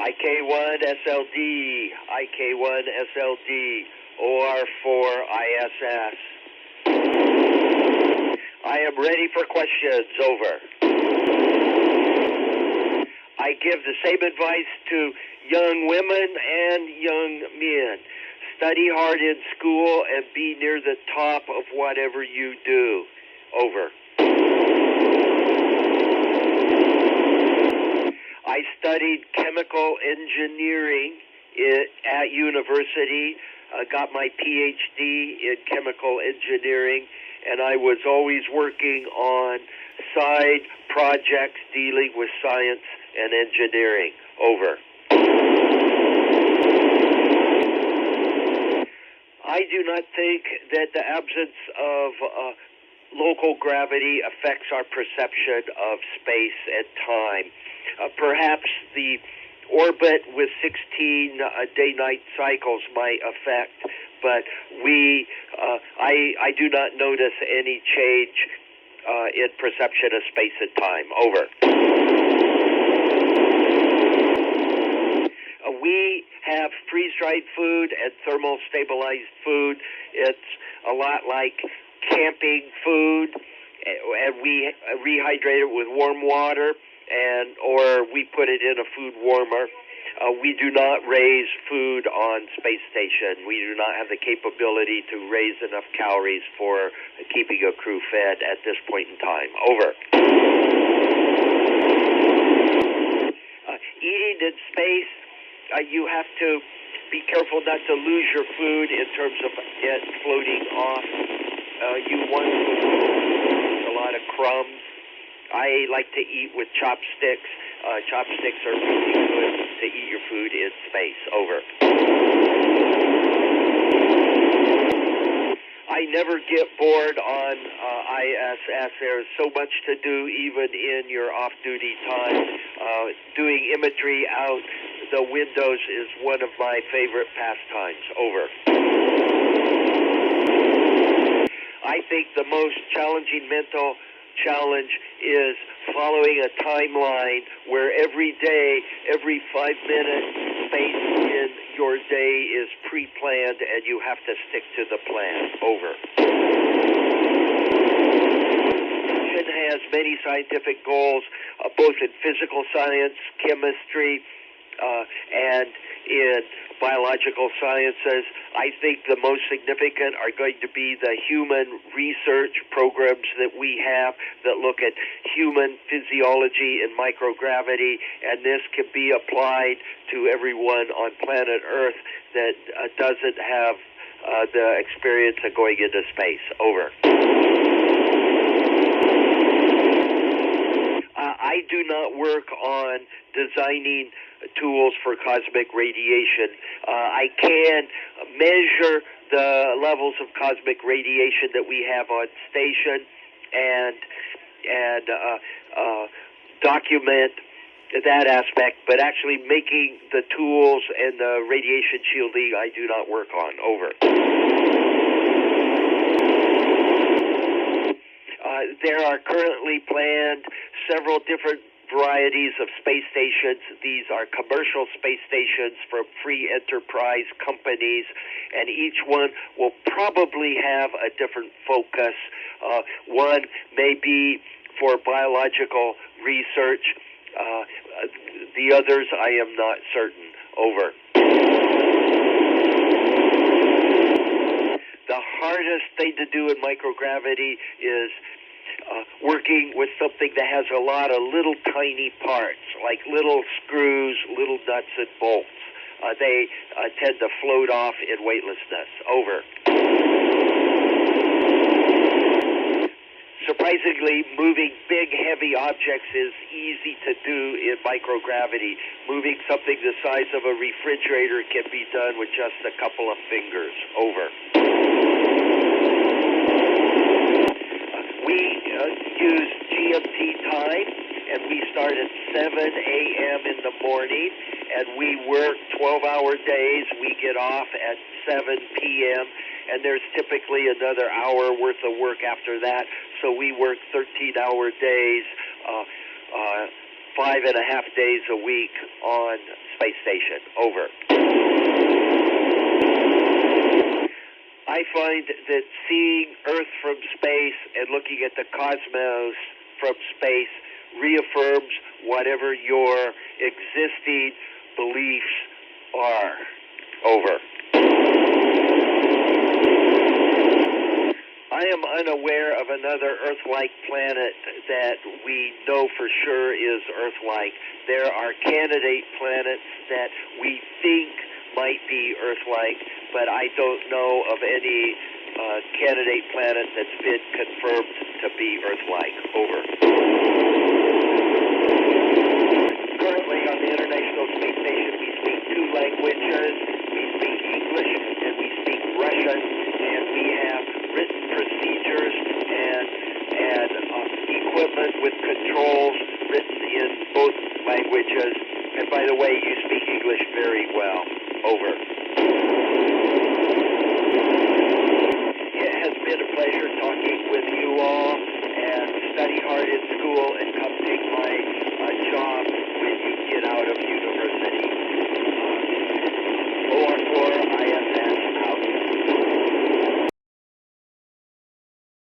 IK1SLD, IK1SLD, OR4 ISS. I am ready for questions. Over. I give the same advice to young women and young men. Study hard in school and be near the top of whatever you do. Over. I studied chemical engineering at university, got my PhD in chemical engineering, and I was always working on side projects dealing with science and engineering. Over. I do not think that the absence of local gravity affects our perception of space and time. Perhaps the orbit with 16 day-night cycles might affect, but I do not notice any change in perception of space and time. Over. We have freeze-dried food and thermal-stabilized food. It's a lot like camping food, and we rehydrate it with warm water, or we put it in a food warmer. We do not raise food on space station. We do not have the capability to raise enough calories for keeping a crew fed at this point in time. Over. Eating in space, you have to be careful not to lose your food in terms of it floating off. You want a lot of crumbs. I like to eat with chopsticks. Chopsticks are really good to eat your food in space. Over. I never get bored on ISS. There's so much to do even in your off-duty time. Doing imagery out the windows is one of my favorite pastimes. Over. I think the most challenging mental challenge is following a timeline where every day, every 5 minutes space in your day is pre-planned and you have to stick to the plan. Over. Mission has many scientific goals, both in physical science, chemistry, and in biological sciences. I think the most significant are going to be the human research programs that we have that look at human physiology and microgravity, and this can be applied to everyone on planet Earth that doesn't have the experience of going into space. Over. I do not work on designing tools for cosmic radiation. I can measure the levels of cosmic radiation that we have on station and document that aspect, but actually making the tools and the radiation shielding I do not work on. Over. There are currently planned several different varieties of space stations. These are commercial space stations from free enterprise companies, and each one will probably have a different focus. One may be for biological research. The others, I am not certain. Over. The hardest thing to do in microgravity is working with something that has a lot of little tiny parts, like little screws, little nuts and bolts. They tend to float off in weightlessness. Over. Surprisingly, moving big, heavy objects is easy to do in microgravity. Moving something the size of a refrigerator can be done with just a couple of fingers. Over. We use GMT time, and we start at 7 a.m. in the morning, and we work 12-hour days. We get off at 7 p.m., and there's typically another hour worth of work after that, so we work 13-hour days 5.5 days a week on space station. Over. I find that seeing Earth from space and looking at the cosmos from space reaffirms whatever your existing beliefs are. Over. I am unaware of another Earth-like planet that we know for sure is Earth-like. There are candidate planets that we think might be Earth-like, but I don't know of any candidate planet that's been confirmed to be Earth-like. Over. Currently on the International Space Station, we speak 2 languages. We speak English and we speak Russian, and we have written procedures and equipment with controls written in both languages. And by the way, you speak English very well. Over.